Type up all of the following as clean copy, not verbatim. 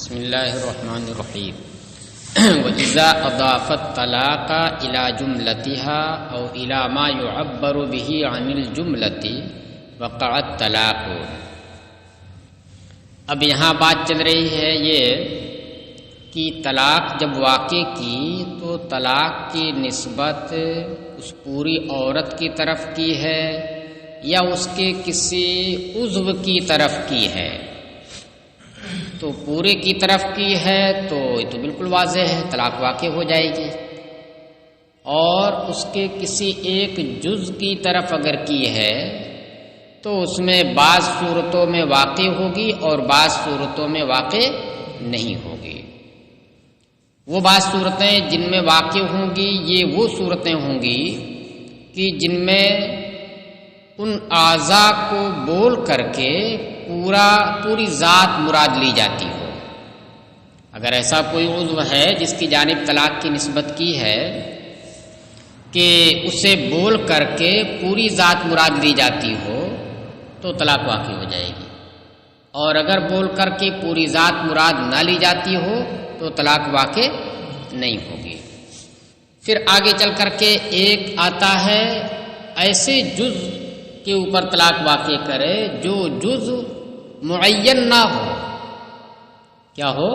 بسم اللہ الرحمن الرحیم وَإِذَا أَضَافَ الطَّلَاقَ إِلَى جُمْلَتِهَا أَوْ إِلَى مَا يُعَبَّرُ بِهِ عَنِ الْجُمْلَةِ وَقَعَ الطَّلَاقُ۔ اب یہاں بات چل رہی ہے یہ کہ طلاق جب واقع کی تو طلاق کی نسبت اس پوری عورت کی طرف کی ہے یا اس کے کسی عضو کی طرف کی ہے۔ تو پورے کی طرف کی ہے تو یہ تو بالکل واضح ہے، طلاق واقع ہو جائے گی، اور اس کے کسی ایک جز کی طرف اگر کی ہے تو اس میں بعض صورتوں میں واقع ہوگی اور بعض صورتوں میں واقع نہیں ہوگی۔ وہ بعض صورتیں جن میں واقع ہوں گی یہ وہ صورتیں ہوں گی کہ جن میں ان اعضاء کو بول کر کے پوری ذات مراد لی جاتی ہو۔ اگر ایسا کوئی عضو ہے جس کی جانب طلاق کی نسبت کی ہے کہ اسے بول کر کے پوری ذات مراد لی جاتی ہو تو طلاق واقع ہو جائے گی، اور اگر بول کر کے پوری ذات مراد نہ لی جاتی ہو تو طلاق واقع نہیں ہوگی۔ پھر آگے چل کر کے ایک آتا ہے ایسے جز کے اوپر طلاق واقع کرے جو جز معین نہ ہو۔ کیا ہو؟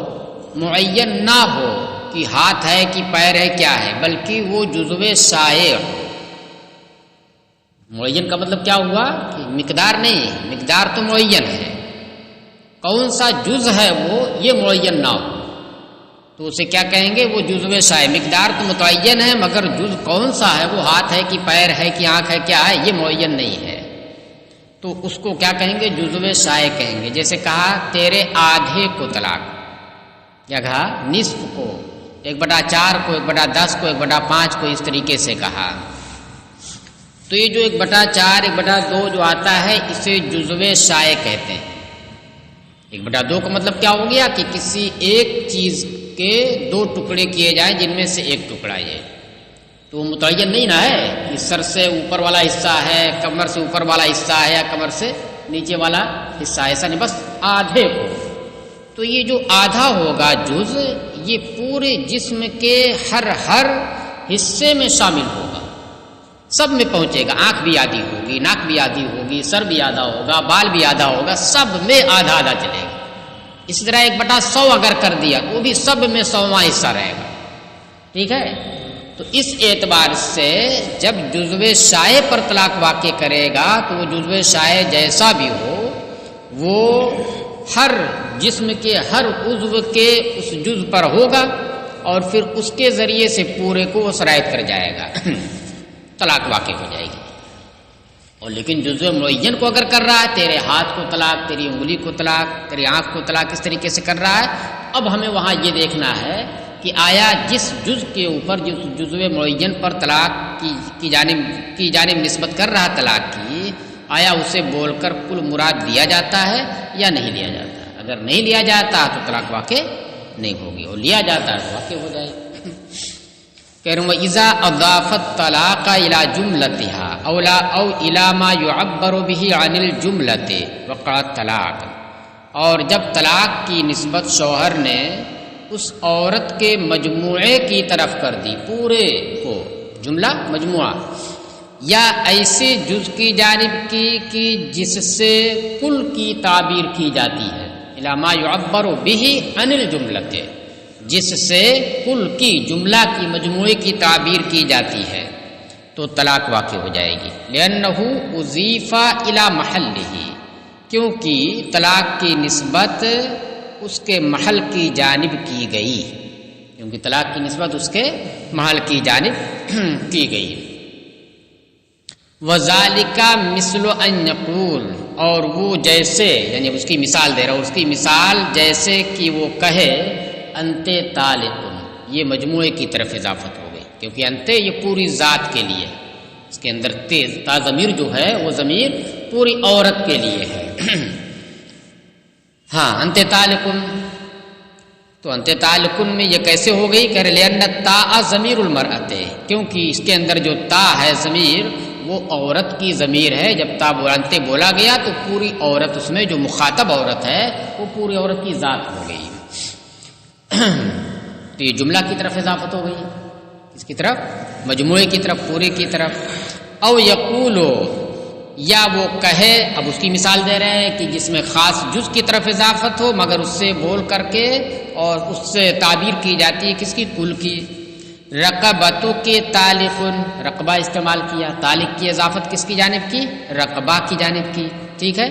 معین نہ ہو کہ ہاتھ ہے کہ پیر ہے کیا ہے، بلکہ وہ جزو شائع ہو۔ معین کا مطلب کیا ہوا کہ مقدار نہیں، مقدار تو معین ہے، کون سا جز ہے وہ یہ معین نہ ہو تو اسے کیا کہیں گے؟ وہ جزو شائع۔ مقدار تو متعین ہے مگر جز کون سا ہے، وہ ہاتھ ہے کہ پیر ہے کہ آنکھ ہے کیا ہے، یہ معین نہیں ہے، تو اس کو کیا کہیں گے؟ جزو شائع کہیں گے۔ جیسے کہا تیرے آدھے کو طلاق، کیا کہا؟ نصف کو، 1/4 کو، 1/10 کو، 1/5 کو، اس طریقے سے کہا۔ تو یہ جو 1/4 1/2 جو آتا ہے اسے جزو شائع کہتے ہیں۔ 1/2 کا مطلب کیا ہو گیا کہ کسی ایک چیز کے 2 ٹکڑے کیے جائیں جن میں سے ایک ٹکڑا یہ، تو وہ متعین نہیں نہ ہے کہ سر سے اوپر والا حصہ ہے، کمر سے اوپر والا حصہ ہے یا کمر سے نیچے والا حصہ، ایسا نہیں، بس آدھے کو۔ تو یہ جو آدھا ہوگا جز، یہ پورے جسم کے ہر حصے میں شامل ہوگا، سب میں پہنچے گا۔ آنکھ بھی آدھی ہوگی، ناک بھی آدھی ہوگی، سر بھی آدھا ہوگا، بال بھی آدھا ہوگا، سب میں آدھا آدھا چلے گا۔ اسی طرح 1/100 اگر کر دیا وہ بھی سب میں 100واں حصہ رہے گا، ٹھیک ہے؟ تو اس اعتبار سے جب جزو شائع پر طلاق واقع کرے گا تو وہ جزو شائع جیسا بھی ہو وہ ہر جسم کے ہر عضو کے اس جز پر ہوگا، اور پھر اس کے ذریعے سے پورے کو وہ سرایت کر جائے گا، طلاق واقع ہو جائے گی۔ اور لیکن جزو معین کو اگر کر رہا ہے، تیرے ہاتھ کو طلاق، تیری انگلی کو طلاق، تیری آنکھ کو طلاق، اس طریقے سے کر رہا ہے، اب ہمیں وہاں یہ دیکھنا ہے کہ آیا جس جز کے اوپر جس جزو معین پر طلاق کی جانب نسبت کر رہا طلاق کی، آیا اسے بول کر کل مراد لیا جاتا ہے یا نہیں لیا جاتا؟ اگر نہیں لیا جاتا تو طلاق واقع نہیں ہوگی، اور لیا جاتا ہے تو واقع ہو جائے گی۔ کہہ رہا ہوں وَإِذَا أَضَافَ الطَّلَاقَ إِلَى جُمْلَتِهَا أَوْ إِلَى مَا يُعَبَّرُ بِهِ عَنِ الْجُمْلَةِ وَقَعَ الطَّلَاقُ۔ اور جب طلاق کی نسبت شوہر نے اس عورت کے مجموعے کی طرف کر دی، پورے کو، جملہ مجموعہ، یا ایسے جز کی جانب کی کہ جس سے کل کی تعبیر کی جاتی ہے، الی ما یعبر بہ عن الجملۃ، جس سے کل کی، جملہ کی، مجموعے کی تعبیر کی جاتی ہے تو طلاق واقع ہو جائے گی۔ لأنہ اضیف الی محلہ، کیونکہ طلاق کی نسبت اس کے محل کی جانب کی گئی، کیونکہ طلاق کی نسبت اس کے محل کی جانب کی گئی۔ وَذَلِكَ مِثْلُ أَن يَقُولَ، اور وہ جیسے، یعنی اس کی مثال دے رہا ہوں، اس کی مثال جیسے کہ وہ کہے انت طالق، یہ مجموعے کی طرف اضافت ہو گئی، کیونکہ انت یہ پوری ذات کے لیے، اس کے اندر تا ضمیر جو ہے وہ ضمیر پوری عورت کے لیے ہے۔ ہاں انت طالقن، تو انت طالقن میں یہ کیسے ہو گئی؟ کہہ رہے لأن التاء ضمیر المرأۃ، کیونکہ اس کے اندر جو تا ہے ضمیر وہ عورت کی ضمیر ہے۔ جب تا انت بولا گیا تو پوری عورت، اس میں جو مخاطب عورت ہے وہ پوری عورت کی ذات ہو گئی۔ تو یہ جملہ کی طرف اضافت ہو گئی، کس کی طرف؟ مجموعے کی طرف، پورے کی طرف۔ او یقولو، یا وہ کہے، اب اس کی مثال دے رہے ہیں کہ جس میں خاص جز کی طرف اضافت ہو مگر اس سے بول کر کے اور اس سے تعبیر کی جاتی ہے کس کی؟ کل کی۔ رقبتو کے طالقن، رقبہ استعمال کیا، طالق کی اضافت کس کی جانب کی؟ رقبہ کی جانب کی، ٹھیک ہے،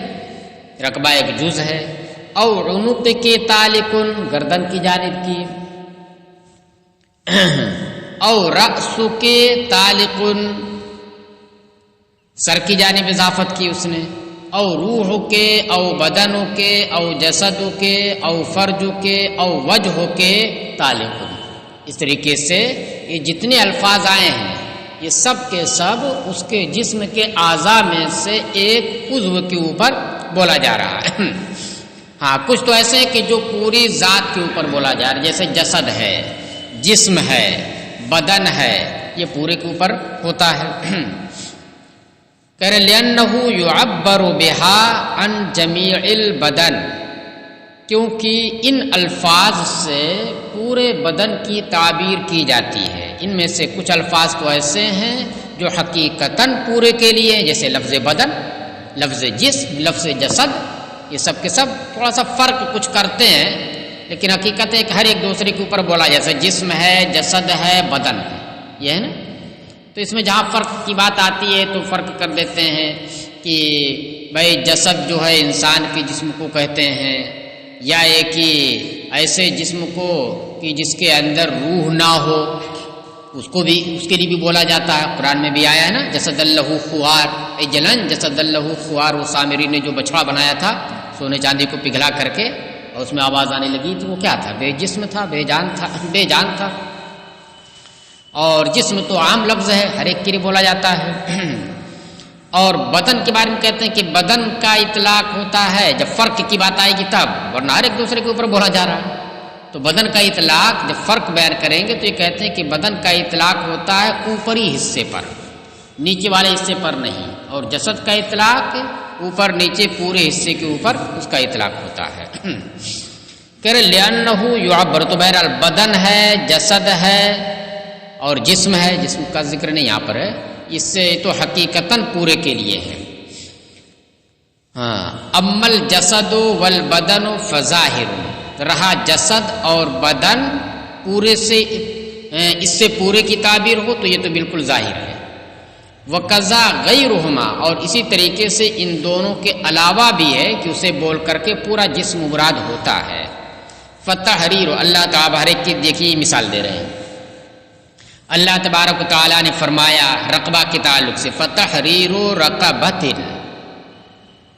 رقبہ ایک جز ہے۔ او عنق کے طالقن، گردن کی جانب کی۔ او رأس کے طالقن، سر کی جانب اضافت کی اس نے۔ او روح کے، او بدن کے، او جسد کے، او فرج کے، او وجہ کے طالقن۔ اس طریقے سے یہ جتنے الفاظ آئے ہیں یہ سب کے سب اس کے جسم کے اعضاء میں سے ایک عضو کے اوپر بولا جا رہا ہے۔ ہاں کچھ تو ایسے ہیں کہ جو پوری ذات کے اوپر بولا جا رہا ہے، جیسے جسد ہے، جسم ہے، بدن ہے، یہ پورے کے اوپر ہوتا ہے۔ کہہ رہے لِأَنَّهُ يُعَبَّرُ بِهَا عَنْ جَمِيعِ الْبَدَنِ، کیونکہ ان الفاظ سے پورے بدن کی تعبیر کی جاتی ہے۔ ان میں سے کچھ الفاظ تو ایسے ہیں جو حقیقتاً پورے کے لیے، جیسے لفظ بدن، لفظ جسم، لفظ جسد، یہ سب کے سب تھوڑا سا فرق کچھ کرتے ہیں لیکن حقیقت ہے کہ ہر ایک دوسرے کے اوپر بولا، جیسے جسم ہے، جسد ہے، بدن ہے، یہ ہے نا۔ تو اس میں جہاں فرق کی بات آتی ہے تو فرق کر دیتے ہیں کہ بھائی جسد جو ہے انسان کے جسم کو کہتے ہیں، یا ایک کہ ایسے جسم کو کہ جس کے اندر روح نہ ہو، اس کو بھی، اس کے لیے بھی بولا جاتا ہے۔ قرآن میں بھی آیا ہے نا، جسد اللہ خوار، اے جلن جسد اللہ خوار، وہ سامری نے جو بچڑا بنایا تھا سونے چاندی کو پگھلا کر کے اور اس میں آواز آنے لگی تو وہ کیا تھا؟ بے جسم تھا، بے جان تھا۔ اور جسم تو عام لفظ ہے، ہر ایک کے لیے بولا جاتا ہے۔ اور بدن کے بارے میں کہتے ہیں کہ بدن کا اطلاق ہوتا ہے جب فرق کی بات آئے گی تب، ورنہ ہر ایک دوسرے کے اوپر بولا جا رہا ہے۔ تو بدن کا اطلاق جب فرق بیان کریں گے تو یہ کہتے ہیں کہ بدن کا اطلاق ہوتا ہے اوپری حصے پر، نیچے والے حصے پر نہیں، اور جسد کا اطلاق اوپر نیچے پورے حصے کے اوپر اس کا اطلاق ہوتا ہے۔ کہہ رہے لِأَنَّهُ يُعَبَّرُ، تو بہرحال بدن ہے، جسد ہے اور جسم ہے، جسم کا ذکر نہیں یہاں پر ہے، اس سے تو حقیقتاً پورے کے لیے ہے۔ ہاں، اما الجسد والبدن فظاہر، رہا جسد اور بدن پورے سے، اس سے پورے کی تعبیر ہو تو یہ تو بالکل ظاہر ہے۔ وَقَضَا غَيْرُهُمَا، اور اسی طریقے سے ان دونوں کے علاوہ بھی ہے کہ اسے بول کر کے پورا جسم مراد ہوتا ہے۔ فَتَحْرِيرُ، اللہ تعالیٰ ہر ایک کی دیکھیے مثال دے رہے ہیں۔ اللہ تبارک و تعالیٰ نے فرمایا رقبہ کے تعلق سے فَتَحْرِيرُ رَقَبَةٍ،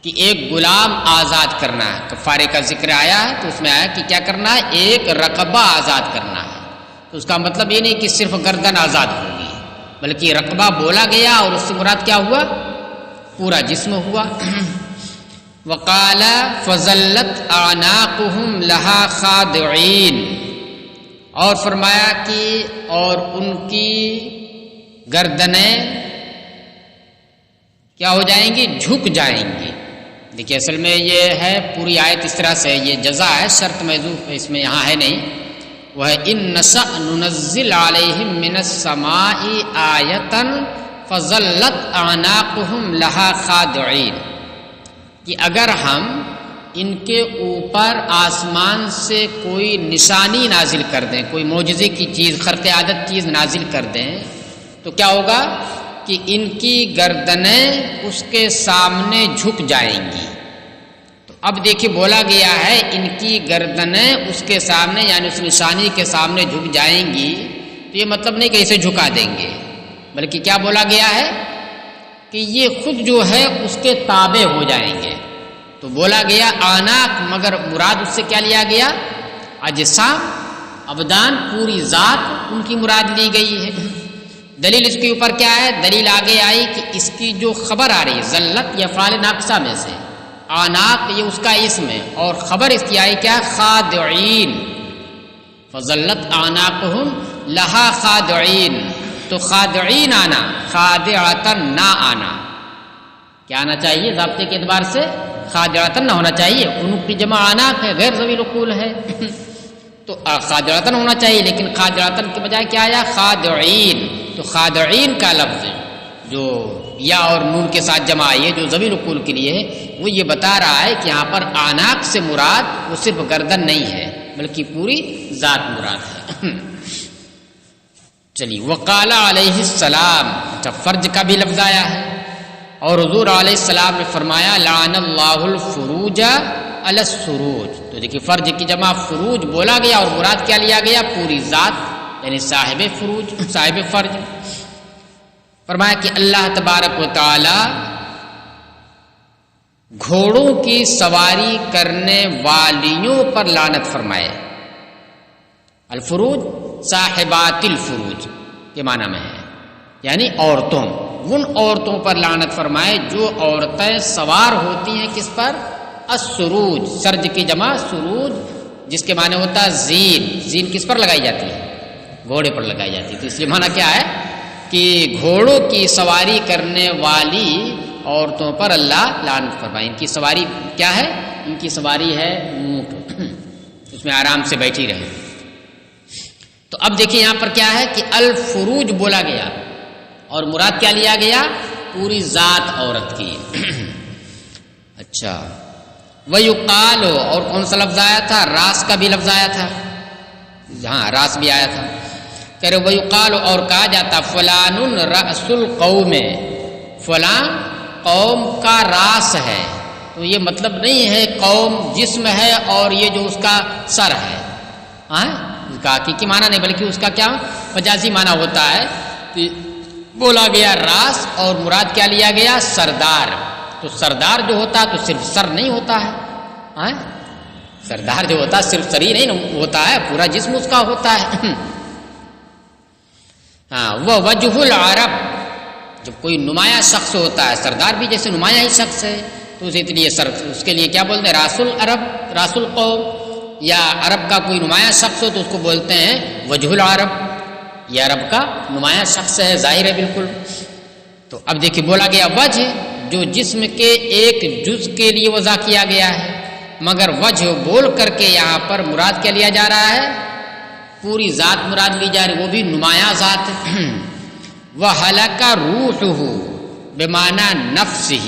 کہ ایک غلام آزاد کرنا ہے۔ کفارے کا ذکر آیا ہے تو اس میں آیا کہ کیا کرنا ہے؟ ایک رقبہ آزاد کرنا ہے۔ تو اس کا مطلب یہ نہیں کہ صرف گردن آزاد ہوگی، بلکہ رقبہ بولا گیا اور اس سے مراد کیا ہوا؟ پورا جسم ہوا۔ وقال فَظَلَّتْ أَعْنَاقُهُمْ لَهَا خَاضِعِينَ، اور فرمایا کہ اور ان کی گردنیں کیا ہو جائیں گی؟ جھک جائیں گی۔ دیکھیے اصل میں یہ ہے پوری آیت اس طرح سے، یہ جزا ہے، شرط محذوف اس میں یہاں ہے نہیں، وہ ہے ان نشأ ننزل علیہم من السماء آیۃ فظلت اعناقهم لها خاضعین، کہ اگر ہم ان کے اوپر آسمان سے کوئی نشانی نازل کر دیں، کوئی معجزے کی چیز، خرق عادت چیز نازل کر دیں تو کیا ہوگا کہ ان کی گردنیں اس کے سامنے جھک جائیں گی۔ تو اب دیکھیے بولا گیا ہے ان کی گردنیں اس کے سامنے، یعنی اس نشانی کے سامنے جھک جائیں گی، تو یہ مطلب نہیں کہ اسے جھکا دیں گے، بلکہ کیا بولا گیا ہے کہ یہ خود جو ہے اس کے تابع ہو جائیں گے۔ تو بولا گیا آناق، مگر مراد اس سے کیا لیا گیا؟ اجسام، ابدان، پوری ذات ان کی مراد لی گئی ہے۔ دلیل اس کے اوپر کیا ہے؟ دلیل آگے آئی کہ اس کی جو خبر آ رہی ہے ذلت یا فعل ناقصہ میں سے، آناق یہ اس کا اسم ہے اور خبر اس کی آئی کیا؟ خاضعین، فظلت اعناقهم لها خاضعین، تو خاضعین آنا، خاضعتن نہ آنا، کیا آنا چاہیے؟ ضابطے کے اعتبار سے خاضعتن نہ ہونا چاہیے، عنق کی جمع عناق ہے، غیر ذوی العقول ہے۔ تو خاضعتن ہونا چاہیے، لیکن خاضعتن کے بجائے کیا آیا؟ خاضعین۔ تو خاضعین کا لفظ جو یا اور نون کے ساتھ جمع آئی ہے جو ضمیر الکل کے لیے ہے، وہ یہ بتا رہا ہے کہ یہاں پر آناق سے مراد وہ صرف گردن نہیں ہے بلکہ پوری ذات مراد ہے۔ چلیے، وقال علیہ السلام، اچھا فرج کا بھی لفظ آیا ہے، اور حضور علیہ السلام نے فرمایا لعن اللہ الفروج علی السروج۔ تو دیکھیے فرج کی جمع فروج بولا گیا اور مراد کیا لیا گیا؟ پوری ذات، یعنی صاحب فروج، صاحب فرج۔ فرمایا کہ اللہ تبارک و تعالی گھوڑوں کی سواری کرنے والیوں پر لعنت فرمائے۔ الفروج صاحبات الفروج کے معنی میں ہے، یعنی عورتوں، ان عورتوں پر لعنت فرمائے جو عورتیں سوار ہوتی ہیں کس پر؟ السروج، سرج کی جمع سروج، جس کے معنی ہوتا ہے زین۔ زین کس پر لگائی جاتی ہے؟ گھوڑے پر لگائی جاتی ہے۔ تو اس لیے معنی کیا ہے کہ گھوڑوں کی سواری کرنے والی عورتوں پر اللہ لعنت فرمائے۔ ان کی سواری کیا ہے؟ ان کی سواری ہے اونٹ، اس میں آرام سے بیٹھی رہے۔ تو اب دیکھیں یہاں پر کیا ہے کہ الفروج بولا گیا اور مراد کیا لیا گیا؟ پوری ذات عورت کی۔ اچھا، وَيُقَالُ، اور کون سا لفظ آیا تھا؟ راس کا بھی لفظ آیا تھا، ہاں راس بھی آیا تھا۔ کہہ رہے وَيُقَالُ، اور کہا جاتا فلان رأس القوم، فلاں قوم کا راس ہے۔ تو یہ مطلب نہیں ہے قوم جسم ہے اور یہ جو اس کا سر ہے، ہاں اس کا حقیقی معنی نہیں، بلکہ اس کا کیا مجازی معنی ہوتا ہے کہ بولا گیا راس اور مراد کیا لیا گیا؟ سردار۔ تو سردار جو ہوتا ہے تو صرف سر نہیں ہوتا ہے، ہاں سردار جو ہوتا ہے صرف سر ہی نہیں ہوتا ہے، پورا جسم اس کا ہوتا ہے۔ ہاں، وہ وجہ العرب، جب کوئی نمایاں شخص ہوتا ہے، سردار بھی جیسے نمایاں ہی شخص ہے، تو اس لیے اس کے لیے کیا بولتے ہیں؟ راس العرب، راس القوم، یا عرب کا کوئی نمایاں شخص ہو تو اس کو بولتے ہیں وجہ العرب، یہ عرب کا نمایاں شخص ہے، ظاہر ہے بالکل۔ تو اب دیکھیے بولا گیا وجہ، جو جسم کے ایک جز کے لیے وضع کیا گیا ہے، مگر وجہ بول کر کے یہاں پر مراد کیا لیا جا رہا ہے؟ پوری ذات مراد لی جا رہی، وہ بھی نمایاں ذات۔ وَهَلَكَ رُوحُهُ بِمَعنَى نَفْسِهِ،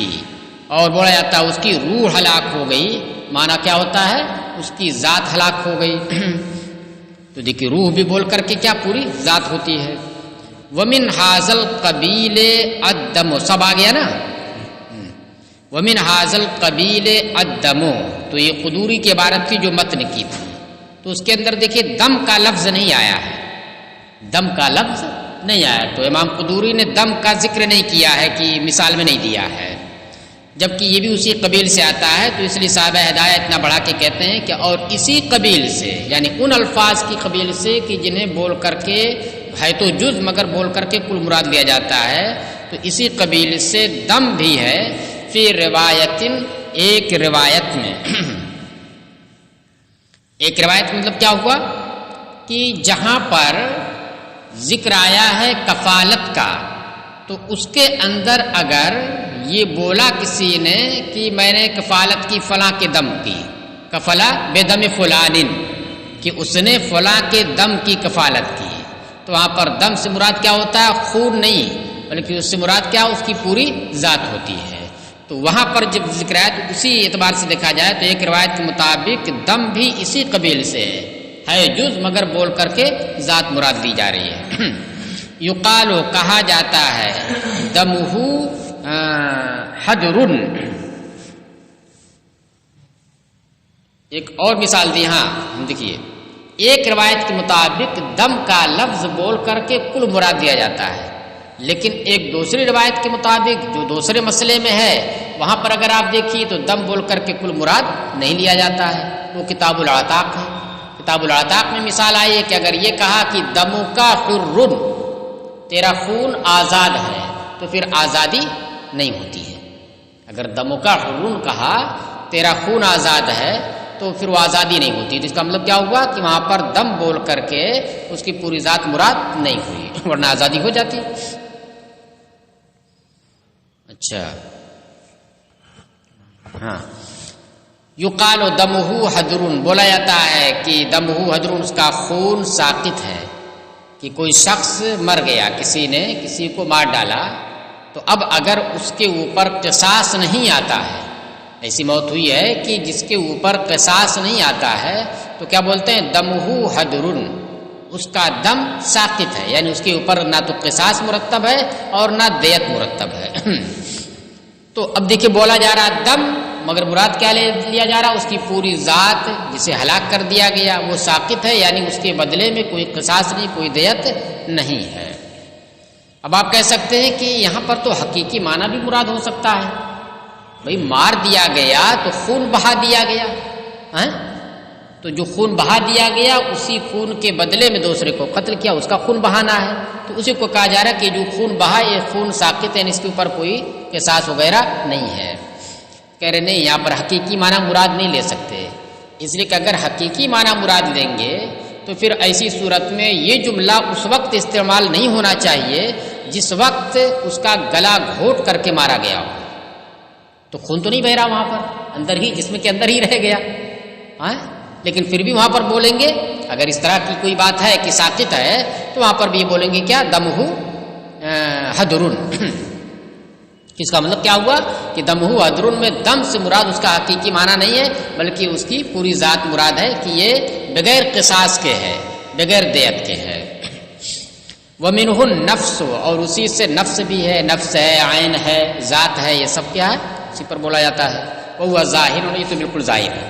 اور بولا جاتا ہے اس کی روح ہلاک ہو گئی، معنی کیا ہوتا ہے؟ اس کی ذات ہلاک ہو گئی۔ تو دیکھیے روح بھی بول کر کے کیا پوری ذات ہوتی ہے۔ وَمِنْ هَذَا الْقَبِيلِ الدَّمُ، سب آ گیا نا؟ وَمِنْ هَذَا الْقَبِيلِ الدَّمُ، تو یہ قدوری کی عبارت تھی جو متن کی تھی، تو اس کے اندر دیکھیے دم کا لفظ نہیں آیا ہے، دم کا لفظ نہیں آیا، تو امام قدوری نے دم کا ذکر نہیں کیا ہے کہ مثال میں نہیں دیا ہے، جبکہ یہ بھی اسی قبیل سے آتا ہے۔ تو اس لیے صاحب ہدایت اتنا بڑھا کے کہتے ہیں کہ اور اسی قبیل سے، یعنی ان الفاظ کی قبیل سے کہ جنہیں بول کر کے ہے تو جز مگر بول کر کے کل مراد لیا جاتا ہے، تو اسی قبیل سے دم بھی ہے فی روایت، ایک روایت میں۔ ایک روایت مطلب کیا ہوا کہ جہاں پر ذکر آیا ہے کفالت کا، تو اس کے اندر اگر یہ بولا کسی نے کہ میں نے کفالت کی فلاں کے دم کی، کفلا بے دم فلانن، کہ اس نے فلاں کے دم کی کفالت کی، تو وہاں پر دم سے مراد کیا ہوتا ہے؟ خون نہیں، بلکہ اس سے مراد کیا؟ اس کی پوری ذات ہوتی ہے۔ تو وہاں پر جب ذکر ہے تو اسی اعتبار سے دیکھا جائے تو ایک روایت کے مطابق دم بھی اسی قبیل سے ہے جز مگر بول کر کے ذات مراد دی جا رہی ہے۔ یقال، کہا جاتا ہے دمہ حجر۔ ایک اور مثال دی، ہاں دیکھیے ایک روایت کے مطابق دم کا لفظ بول کر کے کل مراد دیا جاتا ہے، لیکن ایک دوسری روایت کے مطابق جو دوسرے مسئلے میں ہے وہاں پر اگر آپ دیکھیے تو دم بول کر کے کل مراد نہیں لیا جاتا ہے، وہ کتاب العتاق ہے۔ کتاب العتاق میں مثال آئی ہے کہ اگر یہ کہا کہ دمو کا حر، تیرا خون آزاد ہے، تو پھر آزادی نہیں ہوتی ہے۔ اگر دمو کا حر کہا تیرا خون آزاد ہے تو پھر وہ آزادی نہیں ہوتی، تو اس کا مطلب کیا ہوا کہ وہاں پر دم بول کر کے اس کی پوری ذات مراد نہیں ہوئی، ورنہ آزادی ہو جاتی۔ اچھا ہاں، یقال دمہ حدرن، بولا جاتا ہے کہ دمہ حدرن، اس کا خون ساقط ہے، کہ کوئی شخص مر گیا، کسی نے کسی کو مار ڈالا، تو اب اگر اس کے اوپر قصاص نہیں آتا ہے، ایسی موت ہوئی ہے کہ جس کے اوپر قصاص نہیں آتا ہے، تو کیا بولتے ہیں؟ دمہ حدرن، اس کا دم ساقط ہے، یعنی اس کے اوپر نہ تو قصاص مرتب ہے اور نہ دیت مرتب ہے۔ تو اب دیکھیں بولا جا رہا دم، مگر مراد کیا لیا جا رہا؟ اس کی پوری ذات جسے ہلاک کر دیا گیا وہ ساقط ہے، یعنی اس کے بدلے میں کوئی قصاص نہیں، کوئی دیت نہیں ہے۔ اب آپ کہہ سکتے ہیں کہ یہاں پر تو حقیقی معنی بھی مراد ہو سکتا ہے، بھئی مار دیا گیا تو خون بہا دیا گیا، تو جو خون بہا دیا گیا اسی خون کے بدلے میں دوسرے کو قتل کیا، اس کا خون بہانا ہے، تو اسی کو کہا جا رہا ہے کہ جو خون بہا یہ خون ساقط ہے، اس کے اوپر کوئی قصاص وغیرہ نہیں ہے۔ کہہ رہے نہیں، یہاں پر حقیقی معنی مراد نہیں لے سکتے، اس لیے کہ اگر حقیقی معنی مراد لیں گے تو پھر ایسی صورت میں یہ جملہ اس وقت استعمال نہیں ہونا چاہیے جس وقت اس کا گلا گھونٹ کر کے مارا گیا ہو، تو خون تو نہیں بہ رہا وہاں پر، اندر ہی جسم کے اندر ہی رہ گیا، لیکن پھر بھی وہاں پر بولیں گے اگر اس طرح کی کوئی بات ہے کہ ساقط ہے تو وہاں پر بھی بولیں گے کیا؟ دمہ حدرن۔ اس کا مطلب کیا ہوا کہ دمہ حدرن میں دم سے مراد اس کا حقیقی معنی نہیں ہے، بلکہ اس کی پوری ذات مراد ہے کہ یہ بغیر قصاص کے ہے، بغیر دیت کے ہے۔ وَمِنْهُ النَّفْسُ، اور اسی سے نفس بھی ہے، نفس ہے، عین ہے، ذات ہے، یہ سب کیا ہے؟ اسی پر بولا جاتا ہے۔ وَهُوَ ظَاهِرٌ، یہ تو بالکل ظاہر ہے،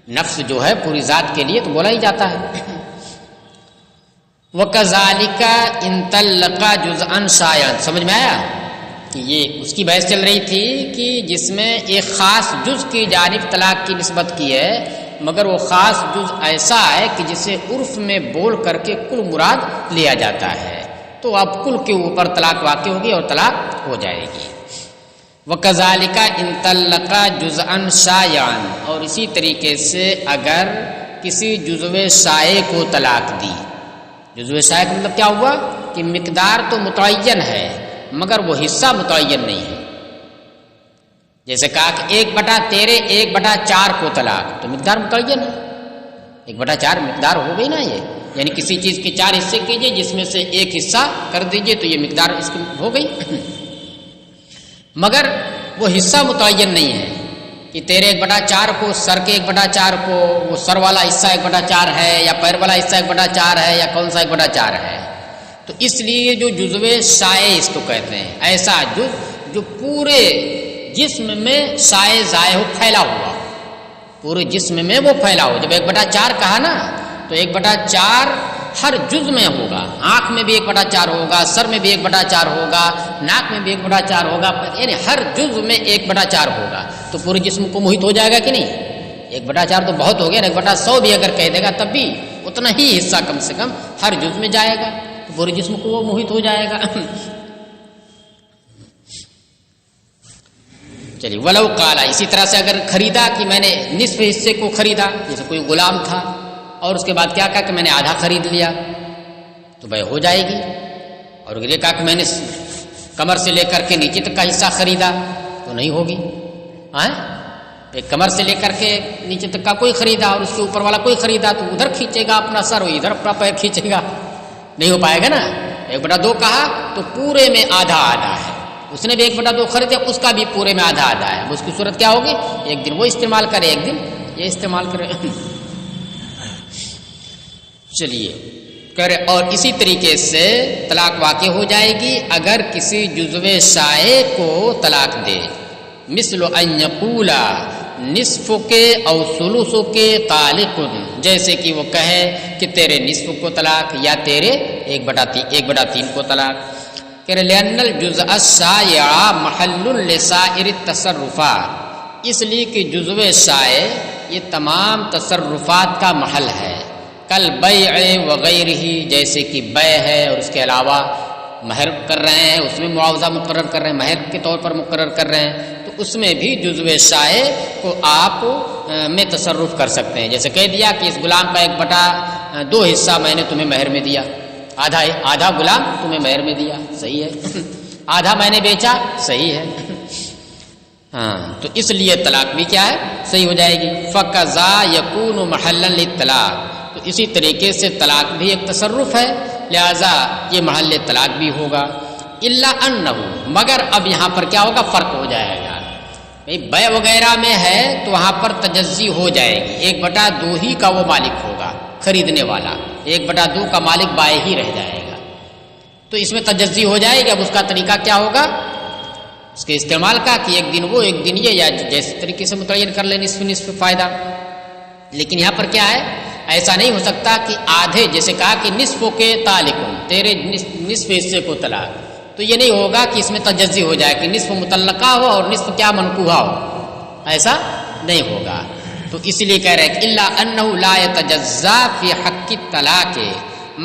نفس جو ہے پوری ذات کے لیے تو بولا ہی جاتا ہے۔ وَكَذَلِكَ إِن طَلَّقَ جُزْءًا شَائِعًا، سمجھ میں آیا کہ یہ اس کی بحث چل رہی تھی کہ جس میں ایک خاص جز کی جانب طلاق کی نسبت کی ہے، مگر وہ خاص جز ایسا ہے کہ جسے عرف میں بول کر کے کل مراد لیا جاتا ہے، تو اب کل کے اوپر طلاق واقع ہوگی اور طلاق ہو جائے گی۔ وَكَذَلِكَ إِن طَلَّقَ جُزْءًا شَائِعًا، اور اسی طریقے سے اگر کسی جزو شائع کو طلاق دی، جزو شائع کا مطلب کیا ہوا کہ مقدار تو متعین ہے مگر وہ حصہ متعین نہیں ہے، جیسے کہا کہ 1/4 کو طلاق، تو مقدار متعین ہے، 1/4 مقدار ہو گئی نا، یہ یعنی کسی چیز کے 4 حصے کیجئے جس میں سے ایک حصہ کر دیجئے تو یہ مقدار اس کی ہو گئی، مگر وہ حصہ متعین نہیں ہے کہ تیرے 1/4 کو، سر کے 1/4 کو، وہ سر والا حصہ 1/4 ہے یا پیر والا حصہ 1/4 ہے یا کون سا 1/4 ہے، تو اس لیے جو جزو شائع اس کو کہتے ہیں، ایسا جز جو پورے جسم میں شائع ضائع ہو، پھیلا ہوا، پورے جسم میں وہ پھیلا ہو۔ جب 1/4 کہا نا تو 1/4 ہر جز میں ہوگا، آنکھ میں بھی 1/4 ہوگا، سر میں بھی 1/4 ہوگا، ناک میں بھی 1/4 ہوگا، یعنی ہر جز میں 1/4 ہوگا، تو پورے جسم کو محیط ہو جائے گا کہ نہیں؟ 1/4 تو بہت ہو گیا، 1/100 بھی اگر کہہ دے گا تب بھی اتنا ہی حصہ کم سے کم ہر جز میں جائے گا، تو پورے جسم کو وہ محیط ہو جائے گا۔ چلیے، ولو قالا، اسی طرح سے اگر خریدا کہ میں نے نصف حصے کو خریدا، جیسے کوئی غلام تھا اور اس کے بعد کیا کہا کہ میں نے آدھا خرید لیا، تو بھائی ہو جائے گی، اور اگر یہ کہا کہ میں نے کمر سے لے کر کے نیچے تک کا حصہ خریدا تو نہیں ہوگی، ایک کمر سے لے کر کے نیچے تک کا کوئی خریدا اور اس کے اوپر والا کوئی خریدا تو ادھر کھینچے گا اپنا سر، ادھر اپنا پیر کھینچے گا، نہیں ہو پائے گا نا۔ 1/2 کہا تو پورے میں آدھا آدھا ہے، اس نے بھی 1/2 خریدا، اس کا بھی پورے میں آدھا آدھا ہے، اس کی صورت کیا ہوگی؟ ایک دن وہ استعمال کرے، ایک دن یہ استعمال کرے۔ چلیے کرے، اور اسی طریقے سے طلاق واقع ہو جائے گی اگر کسی جزو شائع کو طلاق دے، مثل ان یقول نصف کے او ثلث کے طالق، جیسے کہ وہ کہے کہ تیرے نصف کو طلاق یا تیرے 1/3 کو طلاق۔ لأن الجزء الشائع محل لسائر التصرفات، اس لیے کہ جزو شائع یہ تمام تصرفات کا محل ہے، کل بیع وغیرہ، جیسے کہ بیع ہے اور اس کے علاوہ مہر کر رہے ہیں، اس میں معاوضہ مقرر کر رہے ہیں، مہر کے طور پر مقرر کر رہے ہیں، تو اس میں بھی جزو شائع کو آپ میں تصرف کر سکتے ہیں، جیسے کہہ دیا کہ اس غلام کا 1/2 حصہ میں نے تمہیں مہر میں دیا، آدھا غلام تمہیں مہر میں دیا، صحیح ہے، آدھا میں نے بیچا، صحیح ہے۔ ہاں تو اس لیے طلاق بھی کیا ہے صحیح ہو جائے گی. فقضا یکون محلا للطلاق، تو اسی طریقے سے طلاق بھی ایک تصرف ہے، لہذا یہ محل طلاق بھی ہوگا. الا انہ، مگر اب یہاں پر کیا ہوگا، فرق ہو جائے گا. بے وغیرہ میں ہے تو وہاں پر تجزی ہو جائے گی، 1/2 ہی کا وہ مالک ہوگا خریدنے والا، 1/2 کا مالک بائع ہی رہ جائے گا، تو اس میں تجزی ہو جائے گی. اب اس کا طریقہ کیا ہوگا اس کے استعمال کا، کہ ایک دن وہ ایک دن یہ، یا جیسے طریقے سے متعین کر لیں نصف نصف فائدہ. لیکن یہاں پر کیا ہے، ایسا نہیں ہو سکتا کہ آدھے، جیسے کہا کہ نصف کے طالقن، تیرے نصف حصے کو طلاق، تو یہ نہیں ہوگا کہ اس میں تجزی ہو جائے کہ نصف مطلقہ ہو اور نصف کیا منکوحہ ہو، ایسا نہیں ہوگا. تو اس لیے کہہ رہے ہیں کہ الا انہ لا یتجزا فی حق الطلاق،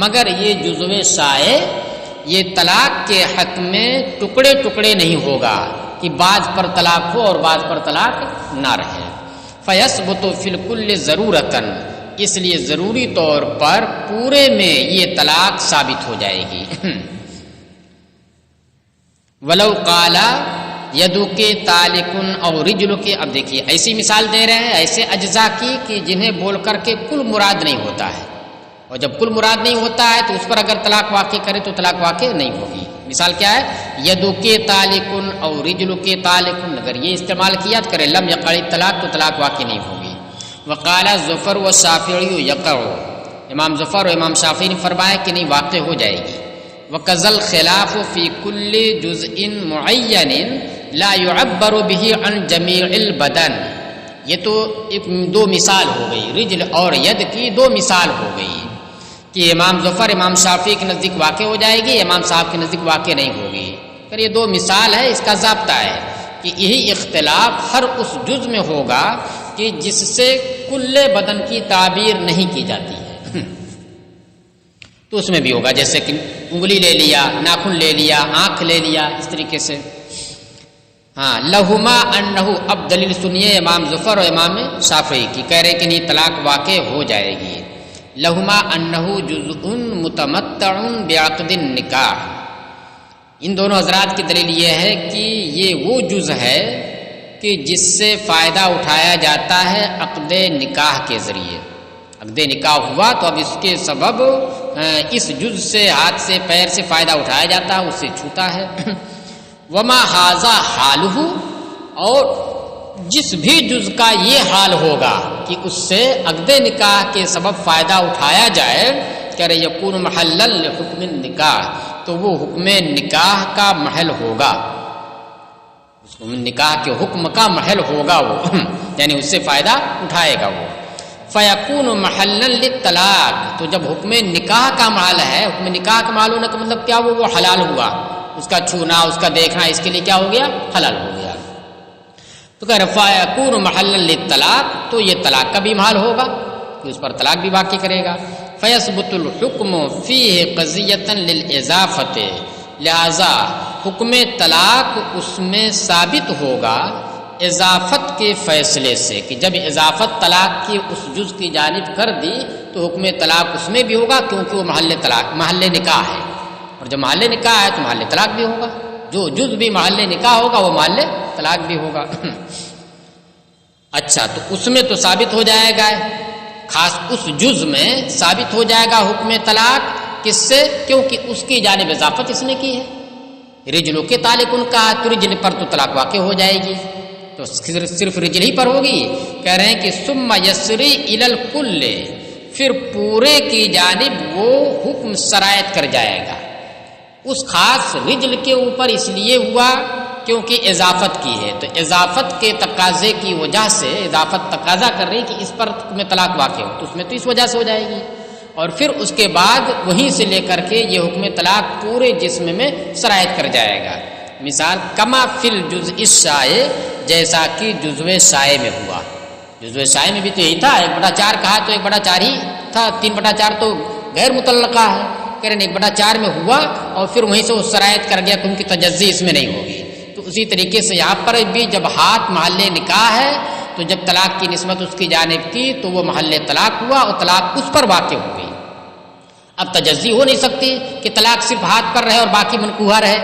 مگر یہ جزو شائع یہ طلاق کے حق میں ٹکڑے ٹکڑے نہیں ہوگا کہ بعض پر طلاق ہو اور بعض پر طلاق نہ رہے. فیثبت فی الکل ضرورتاً، اس لیے ضروری طور پر پورے میں یہ طلاق ثابت ہو جائے گی. ولو قالا یدو کے طالقن اور رجل کے، اب دیکھیے ایسی مثال دے رہے ہیں ایسے اجزاء کی کہ جنہیں بول کر کے کل مراد نہیں ہوتا ہے، اور جب کل مراد نہیں ہوتا ہے تو اس پر اگر طلاق واقع کرے تو طلاق واقع نہیں ہوگی. مثال کیا ہے، یدو کے طالقن اور رجل کے طالقن، اگر یہ استعمال کیا تو کرے لم یقع طلاق، تو طلاق واقع نہیں ہوگی. وقال ظفر و شافعی یقع، امام ظفر و امام شافعی نے فرمایا کہ نہیں، واقع ہو جائے گی. وکذل خلاف فی کل جزء معین لا يعبر به عن جمیع البدن، یہ تو دو مثال ہو گئی، رجل اور ید کی دو مثال ہو گئی کہ امام ظفر امام شافعی کے نزدیک واقع ہو جائے گی، امام صاحب کے نزدیک واقع نہیں ہوگی. پھر یہ دو مثال ہے، اس کا ضابطہ ہے کہ یہی اختلاف ہر اس جز میں ہوگا کہ جس سے کل بدن کی تعبیر نہیں کی جاتی ہے، تو اس میں بھی ہوگا. جیسے کہ انگلی لے لیا، ناخن لے لیا، آنکھ لے لیا، اس طریقے سے. ہاں لہما انہو، اب دلیل سنیے امام ظفر اور امام شافعی کی، کہہ رہے کہ نہیں طلاق واقع ہو جائے گی. لہما انہو جزء متمتع بعقد النکاح، ان دونوں حضرات کی دلیل یہ ہے کہ یہ وہ جز ہے کہ جس سے فائدہ اٹھایا جاتا ہے عقد نکاح کے ذریعے. عقد نکاح ہوا تو اب اس کے سبب اس جز سے، ہاتھ سے پیر سے فائدہ اٹھایا جاتا ہے، اس سے چھوتا ہے. وما ھذا حالہ، اور جس بھی جز کا یہ حال ہوگا کہ اس سے عقد نکاح کے سبب فائدہ اٹھایا جائے، کہ یکون محلا لحکم النکاح، تو وہ حکم نکاح کا محل ہوگا، اس کو نکاح کے حکم کا محل ہوگا وہ یعنی اس سے فائدہ اٹھائے گا وہ. فیکون محلا للطلاق، تو جب حکم نکاح کا محل ہے، حکم نکاح کا محل ہونے کا مطلب کیا، وہ حلال ہوا، اس کا چھونا، اس کا دیکھنا، اس کے لیے کیا ہو گیا، حلال ہو گیا. تو کہہ رہے فیکون محلا للطلاق، تو یہ طلاق کا بھی محل ہوگا کہ اس پر طلاق بھی واقع کرے گا. فیثبت الحکم فیہ قضیۃ للاضافۃ، لہذا حکم طلاق اس میں ثابت ہوگا اضافت کے فیصلے سے، کہ جب اضافت طلاق کی اس جز کی جانب کر دی تو حکم طلاق اس میں بھی ہوگا، کیونکہ وہ محل طلاق، محل نکاح ہے، اور جب محل نکاح ہے تو محل طلاق بھی ہوگا. جو جز بھی محل نکاح ہوگا وہ محل طلاق بھی ہوگا. اچھا، تو اس میں تو ثابت ہو جائے گا، خاص اس جز میں ثابت ہو جائے گا حکم طلاق، کس سے، کیونکہ اس کی جانب اضافت اس نے کی ہے. رجلوں کے تعلق ان کا، تو رجل پر تو طلاق واقع ہو جائے گی، تو صرف رجل ہی پر ہوگی. کہہ رہے ہیں کہ ثم یسری الی الکل، پھر پورے کی جانب وہ حکم سرایت کر جائے گا. اس خاص رجل کے اوپر اس لیے ہوا کیونکہ اضافت کی ہے، تو اضافت کے تقاضے کی وجہ سے، اضافت تقاضا کر رہی کہ اس پر میں طلاق واقع ہو، تو اس میں تو اس وجہ سے ہو جائے گی. اور پھر اس کے بعد وہیں سے لے کر کے یہ حکم طلاق پورے جسم میں سرایت کر جائے گا. مثال کما فی الجزء الشائع، جیسا کہ جزو شائع میں ہوا. جزو شائع میں بھی تو یہی تھا، 1/4 کہا تو 1/4 ہی تھا، 3/4 تو غیر متعلقہ ہے. کہہ رہے ہیں 1/4 میں ہوا اور پھر وہیں سے وہ سرایت کر گیا، کیونکہ تجزی اس میں نہیں ہوگی. تو اسی طریقے سے یہاں پر بھی جب ہاتھ محل نکاح ہے تو جب طلاق کی نسبت اس کی جانب کی تو وہ محل طلاق ہوا اور طلاق اس پر واقع ہو گئی. اب تجزی ہو نہیں سکتی کہ طلاق صرف ہاتھ پر رہے اور باقی منکوحہ رہے،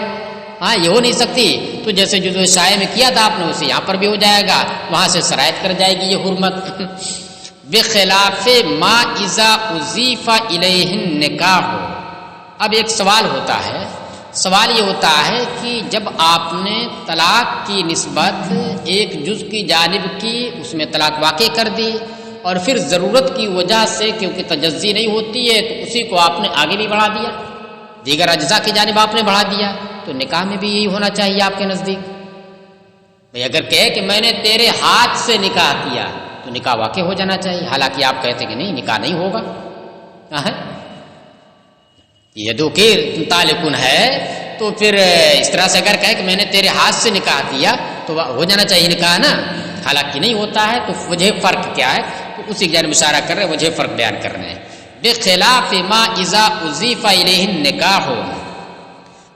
ہاں یہ ہو نہیں سکتی، تو جیسے جزو شائع میں کیا تھا آپ نے اسے یہاں پر بھی ہو جائے گا، وہاں سے شرائط کر جائے گی یہ حرمت۔ بخلاف ما اذا اضیف الیہ النکاح۔ اب ایک سوال ہوتا ہے، سوال یہ ہوتا ہے کہ جب آپ نے طلاق کی نسبت ایک جز کی جانب کی، اس میں طلاق واقع کر دی، اور پھر ضرورت کی وجہ سے کیونکہ تجزی نہیں ہوتی ہے تو اسی کو آپ نے آگے بھی بڑھا دیا، دیگر اجزاء کی جانب آپ نے بڑھا دیا، تو نکاح میں بھی یہی ہونا چاہیے آپ کے نزدیک؟ بھئی اگر کہے کہ میں نے تیرے ہاتھ سے نکاح کیا تو نکاح واقع ہو جانا چاہیے، حالانکہ آپ کہتے کہ نہیں نکاح نہیں ہوگا۔ یہ دو کی تعلقن ہے، تو پھر اس طرح سے اگر کہے کہ میں نے تیرے ہاتھ سے نکاح کیا تو ہو جانا چاہیے نکاح نا، حالانکہ نہیں ہوتا ہے، تو وجہ فرق کیا ہے؟ تو اسی کی جانب اشارہ کر رہے ہیں، وجہ فرق بیان کر رہے ہیں۔ بخلاف ما اذا اضیف الیہ النکاح،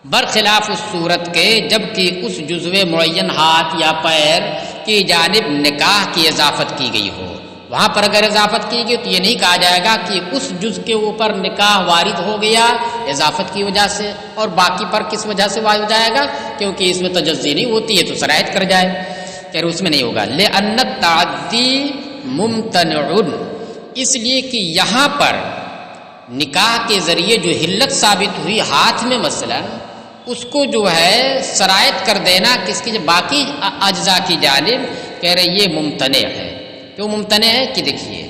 برخلاف اس صورت کے جب کہ اس جزو معین ہاتھ یا پیر کی جانب نکاح کی اضافت کی گئی ہو، وہاں پر اگر اضافت کی گئی تو یہ نہیں کہا جائے گا کہ اس جز کے اوپر نکاح وارد ہو گیا اضافت کی وجہ سے، اور باقی پر کس وجہ سے وارد ہو جائے گا؟ کیونکہ اس میں تجزی نہیں ہوتی ہے تو شرائط کر جائے، کہ اس میں نہیں ہوگا۔ لأن التعدی ممتنع، اس لیے کہ یہاں پر نکاح کے ذریعے جو حلت ثابت ہوئی ہاتھ میں مثلا، اس کو جو ہے شرائط کر دینا کس کی باقی اجزاء کی جانب، کہہ رہے یہ ممتنع ہے۔ کیوں ممتنع ہے؟ کہ دیکھیے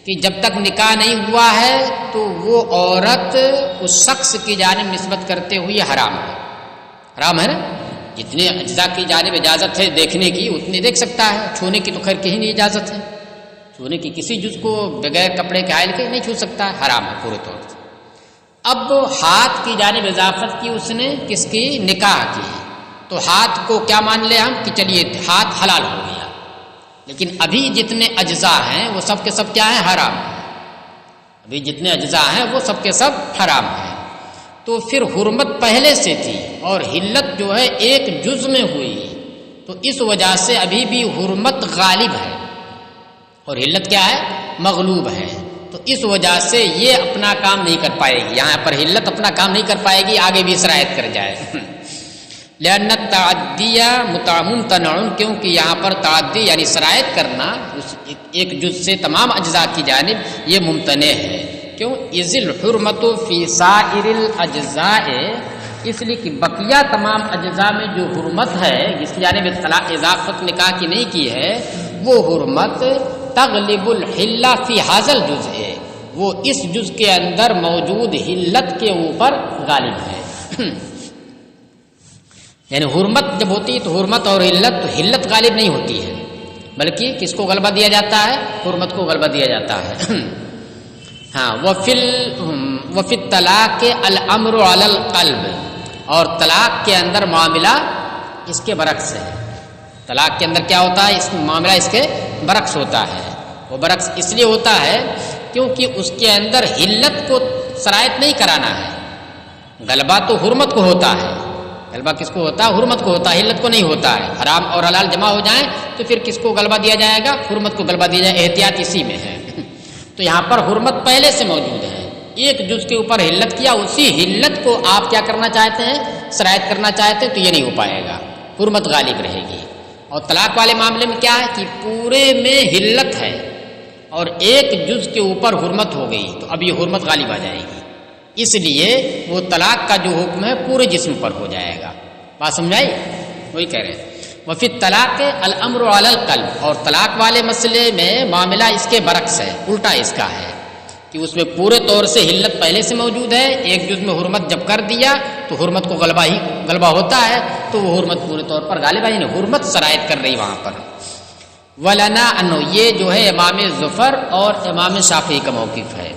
کہ جب تک نکاح نہیں ہوا ہے تو وہ عورت اس شخص کی جانب نسبت کرتے ہوئے حرام ہے، حرام ہے نا، جتنے اجزاء کی جانب اجازت ہے دیکھنے کی اتنے دیکھ سکتا ہے، چھونے کی تو خیر کہیں نہیں اجازت ہے، چھونے کی کسی جز کو بغیر کپڑے کے حائل کے نہیں چھو سکتا، حرام ہے پورے طور سے۔ اب ہاتھ کی جانب اضافت کی اس نے کس کی؟ نکاح کی، تو ہاتھ کو کیا مان لے ہم کہ چلیے ہاتھ حلال ہو گیا، لیکن ابھی جتنے اجزاء ہیں وہ سب کے سب کیا ہیں؟ حرام ہیں، ابھی جتنے اجزاء ہیں وہ سب کے سب حرام ہیں۔ تو پھر حرمت پہلے سے تھی اور حلت جو ہے ایک جز میں ہوئی، تو اس وجہ سے ابھی بھی حرمت غالب ہے اور حلت کیا ہے؟ مغلوب ہے، تو اس وجہ سے یہ اپنا کام نہیں کر پائے گی، یہاں پر حلت اپنا کام نہیں کر پائے گی، آگے بھی شرائط کر جائے۔ لأن التعدی ممتنع، کیونکہ یہاں پر تعدی یعنی شرائط کرنا اس ایک جز سے تمام اجزاء کی جانب یہ ممتنع ہے۔ کیوں؟ اذ الحرمت فی سائر الاجزاء، اس لیے کہ بقیہ تمام اجزاء میں جو حرمت ہے جس کی جانب اضافت نکاح کی نہیں کی ہے، وہ حرمت تغلب الحلہ فی ھذا الجزء، وہ اس جز کے اندر موجود حلت کے اوپر غالب ہے۔ یعنی حرمت جب ہوتی ہے تو حرمت اور حلت غالب نہیں ہوتی ہے، بلکہ کس کو غلبہ دیا جاتا ہے؟ حرمت کو غلبہ دیا جاتا ہے۔ ہاں، وفی الطلاق الامر علی القلب، اور طلاق کے اندر معاملہ اس کے برعکس ہے، طلاق کے اندر کیا ہوتا ہے؟ اس معاملہ اس کے برعکس ہوتا ہے، وہ برعکس اس لیے ہوتا ہے کیونکہ اس کے اندر حلت کو شرائط نہیں کرانا ہے، غلبہ تو حرمت کو ہوتا ہے، غلبہ کس کو ہوتا ہے؟ حرمت کو ہوتا ہے، حلت کو نہیں ہوتا ہے۔ حرام اور حلال جمع ہو جائیں تو پھر کس کو غلبہ دیا جائے گا؟ حرمت کو غلبہ دیا جائے، احتیاط اسی میں ہے۔ تو یہاں پر حرمت پہلے سے موجود ہے، ایک جز کے اوپر حلت کیا، اسی حلت کو آپ کیا کرنا چاہتے ہیں؟ شرائط کرنا چاہتے ہیں، تو یہ نہیں ہو پائے گا، حرمت غالب رہے گی۔ اور طلاق والے معاملے میں کیا ہے کہ پورے میں حلت ہے اور ایک جز کے اوپر حرمت ہو گئی، تو اب یہ حرمت غالب آ جائے گی، اس لیے وہ طلاق کا جو حکم ہے پورے جسم پر ہو جائے گا۔ بات سمجھائی؟ وہی کہہ رہے ہیں وفی الطلاق الامر علی القلب، اور طلاق والے مسئلے میں معاملہ اس کے برعکس ہے، الٹا اس کا ہے کہ اس میں پورے طور سے حلت پہلے سے موجود ہے، ایک جز میں حرمت جب کر دیا تو حرمت کو غلبہ ہوتا ہے، تو وہ حرمت پورے طور پر غالب ہے، یعنی حرمت شرائط کر رہی وہاں پر۔ ولنا انو، یہ جو ہے امام ظفر اور امام شافعی کا موقف ہے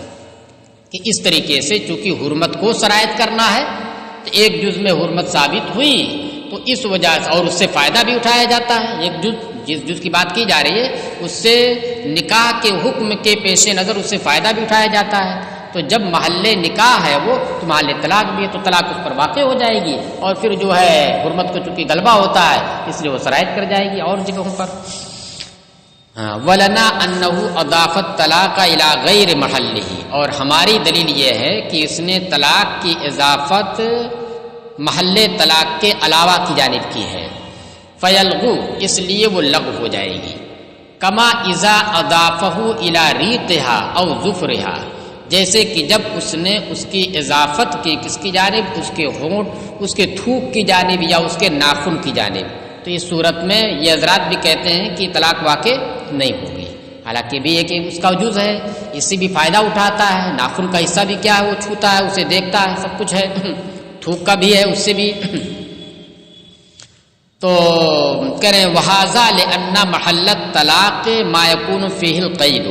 کہ اس طریقے سے چونکہ حرمت کو شرائط کرنا ہے تو ایک جز میں حرمت ثابت ہوئی تو اس وجہ سے، اور اس سے فائدہ بھی اٹھایا جاتا ہے، ایک جز جس جز کی بات کی جا رہی ہے اس سے نکاح کے حکم کے پیش نظر اس سے فائدہ بھی اٹھایا جاتا ہے، تو جب محل نکاح ہے وہ تو محل طلاق بھی ہے، تو طلاق اس پر واقع ہو جائے گی، اور پھر جو ہے حرمت کو چونکہ غلبہ ہوتا ہے اس لیے وہ شرائط کر جائے گی اور جگہوں پر۔ وَلَنَا أَنَّهُ أَضَافَ الطَّلَاقَ إِلَى غَيْرِ مَحَلِّهِ، اور ہماری دلیل یہ ہے کہ اس نے طلاق کی اضافت محل طلاق کے علاوہ کی جانب کی ہے، فیلغو اس لیے وہ لغو ہو جائے گی، کما اذا اضافہ الی ریقھا او ظفرھا، جیسے کہ جب اس نے اس کی اضافت کی کس کی جانب، اس کے ہونٹ، اس کے تھوک کی جانب یا اس کے ناخن کی جانب، تو اس صورت میں یہ حضرات بھی کہتے ہیں کہ طلاق واقع نہیں ہوگی، حالانکہ بھی یہ کہ اس کا وجود ہے، اس سے بھی فائدہ اٹھاتا ہے، ناخن کا حصہ بھی کیا ہے وہ چھوتا ہے، اسے دیکھتا ہے، سب کچھ ہے، تھوک کا بھی ہے اس سے بھی۔ تو کہہ رہے ہیں وہذا لأن محل الطلاق ما يكون فيه القید،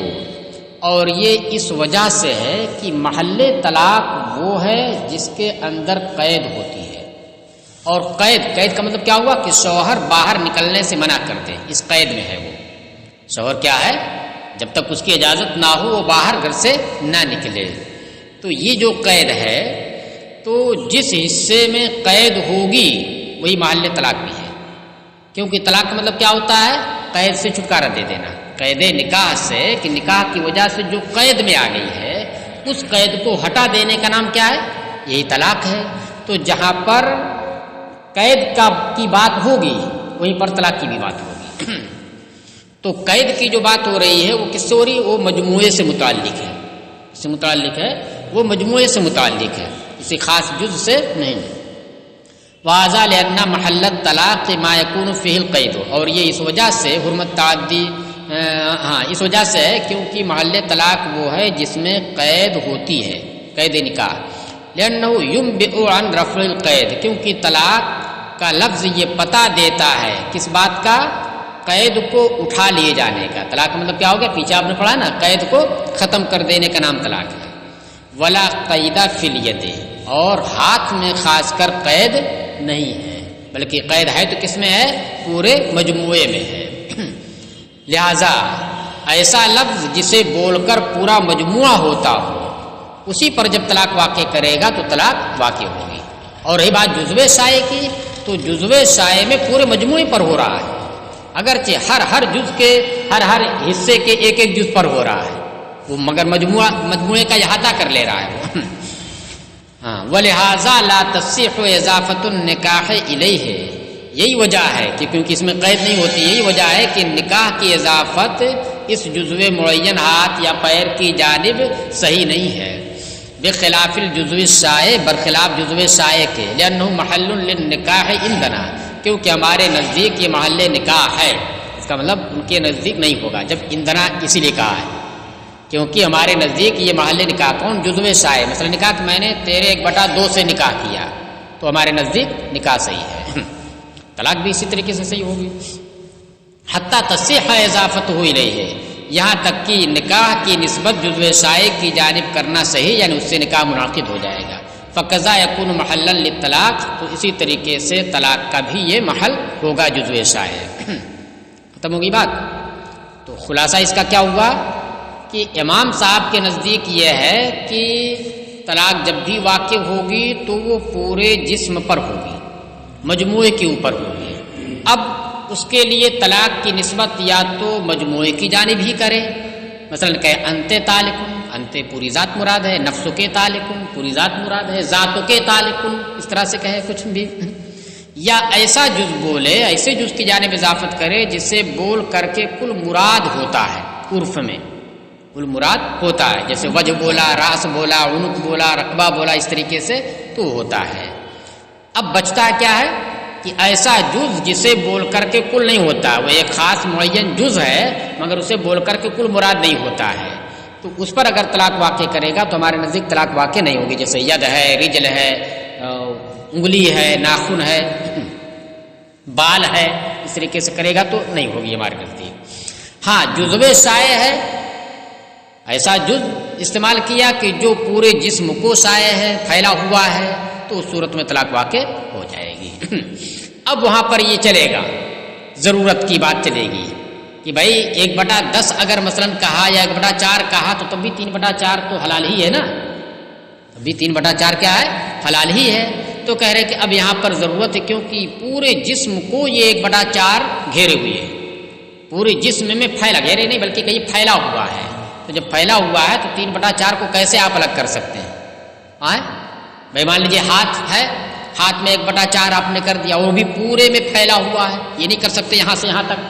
اور یہ اس وجہ سے ہے کہ محل طلاق وہ ہے جس کے اندر قید ہوتی ہے، اور قید کا مطلب کیا ہوا کہ شوہر باہر نکلنے سے منع کرتے، اس قید میں ہے وہ شوہر کیا ہے، جب تک اس کی اجازت نہ ہو وہ باہر گھر سے نہ نکلے، تو یہ جو قید ہے تو جس حصے میں قید ہوگی وہی محل طلاق بھی ہے، کیونکہ طلاق کا مطلب کیا ہوتا ہے، قید سے چھٹکارا دے دینا، قید نکاح سے، کہ نکاح کی وجہ سے جو قید میں آ گئی ہے اس قید کو ہٹا دینے کا نام کیا ہے، یہی طلاق ہے۔ تو جہاں پر قید کی بات ہوگی وہیں پر طلاق کی بھی بات ہوگی۔ تو قید کی جو بات ہو رہی ہے وہ کس سے ہو رہی ہے، وہ مجموعے سے متعلق ہے، اس سے متعلق ہے، وہ مجموعے سے متعلق ہے، کسی خاص جز سے نہیں۔ وَهَذَا لِأَنَّ مَحَلَّ الطَّلَاقِ مَا يَكُونُ فِيهِ الْقَيْدُ، اور یہ اس وجہ سے حرمت تعدی اس وجہ سے ہے کیونکہ محل طلاق وہ ہے جس میں قید ہوتی ہے، قید نکاح، لِأَنَّهُ يُنبِئُ عَنْ رَفْعِ الْقَيْدِ، کیونکہ طلاق کا لفظ یہ پتہ دیتا ہے کس بات کا، قید کو اٹھا لیے جانے کا۔ طلاق کا مطلب کیا ہو گیا، پیچھے آپ نے پڑھا نا، قید کو ختم کر دینے کا نام طلاق ہے۔ وَلَا قَيْدَ فِي الْيَدِ، اور ہاتھ میں خاص کر قید نہیں ہے، بلکہ قید ہے تو کس میں ہے، پورے مجموعے میں ہے۔ لہذا ایسا لفظ جسے بول کر پورا مجموعہ ہوتا ہو اسی پر جب طلاق واقع کرے گا تو طلاق واقع ہوگی۔ اور رہی بات جزوِ سائے کی، تو جزوِ سائے میں پورے مجموعے پر ہو رہا ہے، اگرچہ ہر جز کے ہر حصے کے ایک جز پر ہو رہا ہے وہ، مگر مجموعے کا احاطہ کر لے رہا ہے وہ۔ ہاں، وَلِهَذَا لَا تَصِحُ إِضَافَةُ النِّكَاحِ إِلَيْهِ، یہی وجہ ہے کہ کیونکہ اس میں قید نہیں ہوتی، یہی وجہ ہے کہ نکاح کی اضافت اس جزو معین ہاتھ یا پیر کی جانب صحیح نہیں ہے، بخلاف الجزو السائے، برخلاف جزو سائے کے، لأنه محل للنکاح عندنا، کیونکہ ہمارے نزدیک یہ محل نکاح ہے، اس کا مطلب ان کے نزدیک نہیں ہوگا، جب عندنا اسی لیے کہا ہے کیونکہ ہمارے نزدیک یہ محل نکاح کون، جزو سائے، مثلا نکاح کہ میں نے تیرے 1/2 سے نکاح کیا تو ہمارے نزدیک نکاح صحیح ہے، طلاق بھی اسی طریقے سے صحیح ہوگی۔ حتیٰ تصح اضافت ہو رہی ہے، یہاں تک کہ نکاح کی نسبت جزو سائے کی جانب کرنا صحیح، یعنی اس سے نکاح منعقد ہو جائے گا۔ فقضا یکون محلا للطلاق، تو اسی طریقے سے طلاق کا بھی یہ محل ہوگا جزو سائے۔ ختم ہوگی بات۔ تو خلاصہ اس کا کیا ہوا کہ امام صاحب کے نزدیک یہ ہے کہ طلاق جب بھی واقع ہوگی تو وہ پورے جسم پر ہوگی، مجموعے کے اوپر ہوگی۔ اب اس کے لیے طلاق کی نسبت یا تو مجموعے کی جانب ہی کرے، مثلا کہ انت طالقن، انت پوری ذات مراد ہے، نفسوں کے طالقن پوری ذات مراد ہے، ذاتوں کے طالقن اس طرح سے کہے کچھ بھی، یا ایسا جز بولے، ایسے جز کی جانب اضافت کرے جسے بول کر کے کل مراد ہوتا ہے، عرف میں کل مراد ہوتا ہے، جیسے وجہ بولا، راس بولا، عنق بولا، رقبہ بولا، اس طریقے سے تو ہوتا ہے۔ اب بچتا ہے کیا ہے کہ ایسا جز جسے بول کر کے کل نہیں ہوتا، وہ ایک خاص معین جز ہے مگر اسے بول کر کے کل مراد نہیں ہوتا ہے، تو اس پر اگر طلاق واقع کرے گا تو ہمارے نزدیک طلاق واقع نہیں ہوگی، جیسے ید ہے، رجل ہے، انگلی ہے، ناخن ہے، بال ہے، اس طریقے سے کرے گا تو نہیں ہوگی ہمارے نزدیک۔ ہاں جزو سائے ہے، ایسا جز استعمال کیا کہ جو پورے جسم کو سائے ہے، پھیلا ہوا ہے، تو اس صورت میں طلاق واقع ہو جائے گی۔ اب وہاں پر یہ چلے گا، ضرورت کی بات چلے گی کہ بھائی 1/10 اگر مثلا کہا یا 1/4 کہا تو تب بھی 3/4 تو حلال ہی ہے نا، تب بھی 3/4 کیا ہے، حلال ہی ہے۔ تو کہہ رہے کہ اب یہاں پر ضرورت ہے کیونکہ پورے جسم کو یہ 1/4 گھیرے ہوئے ہے، پورے جسم میں پھیلا، گھیرے نہیں بلکہ کہیں پھیلا ہوا ہے، تو جب پھیلا ہوا ہے تو 3/4 کو کیسے آپ الگ کر سکتے ہیں؟ بھائی مان لیجیے ہاتھ ہے ہاتھ میں 1/4 آپ نے کر دیا اور وہ بھی پورے میں پھیلا ہوا ہے، یہ نہیں کر سکتے یہاں سے یہاں تک،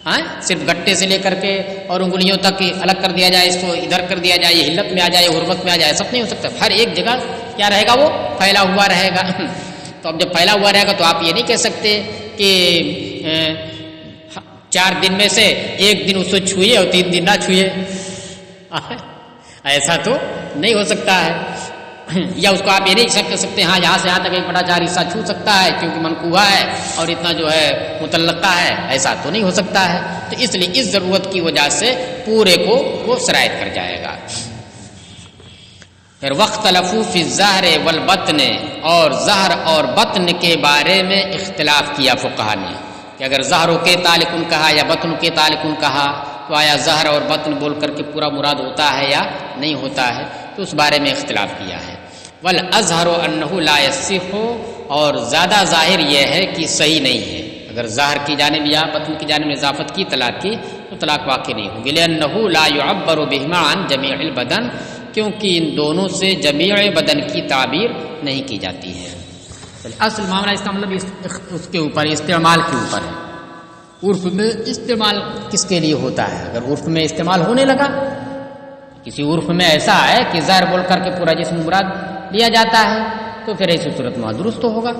ہاں صرف گٹے سے لے کر کے اور انگلیوں تک الگ کر دیا جائے، اس کو ادھر کر دیا جائے، یہ حلت میں آ جائے، حرمت میں آ جائے، سب نہیں ہو سکتا، ہر ایک جگہ کیا رہے گا، وہ پھیلا ہوا رہے گا۔ تو اب جب پھیلا ہوا رہے گا تو آپ یہ نہیں کہہ سکتے کہ 4 دن میں سے 1 دن اس کو چھوئے اور 3 دن نہ چھوئے، ایسا تو نہیں ہو سکتا ہے۔ یا اس کو آپ یہ نہیں کہہ سکتے ہاں یہاں سے یہاں تک 1/4 حصہ چھو سکتا ہے کیونکہ منقوہ ہے اور اتنا جو ہے متعلقہ ہے، ایسا تو نہیں ہو سکتا ہے۔ تو اس لیے اس ضرورت کی وجہ سے پورے کو وہ سرایت کر جائے گا۔ پھر وختلفوا فی الظہر والبطن، اور ظہر اور بطن کے بارے میں اختلاف کیا فقہا نے کہ اگر ظہر کے تعلق کہا یا بطن کے تعلق کہا تو آیا ظہر اور بطن بول کر کے پورا مراد ہوتا ہے یا نہیں ہوتا ہے، تو اس بارے میں اختلاف کیا ہے۔ والاظہر انہ لا یصح، اور زیادہ ظاہر یہ ہے کہ صحیح نہیں ہے، اگر ظاہر کی جانب یا بطن کی جانب اضافت کی طلاق کی تو طلاق واقع نہیں ہوگی، لأنہ لا يعبر بہما عن جمیع البدن، کیونکہ ان دونوں سے جمیع بدن کی تعبیر نہیں کی جاتی ہے۔ اصل معاملہ اس کا مطلب اس کے اوپر استعمال کے اوپر ہے، عرف میں استعمال کس کے لیے ہوتا ہے، اگر عرف میں استعمال ہونے لگا، کسی عرف میں ایسا ہے کہ ظاہر بول کر کے پورا جسم مراد لیا جاتا ہے تو پھر ایسی صورت میں درست ہوگا۔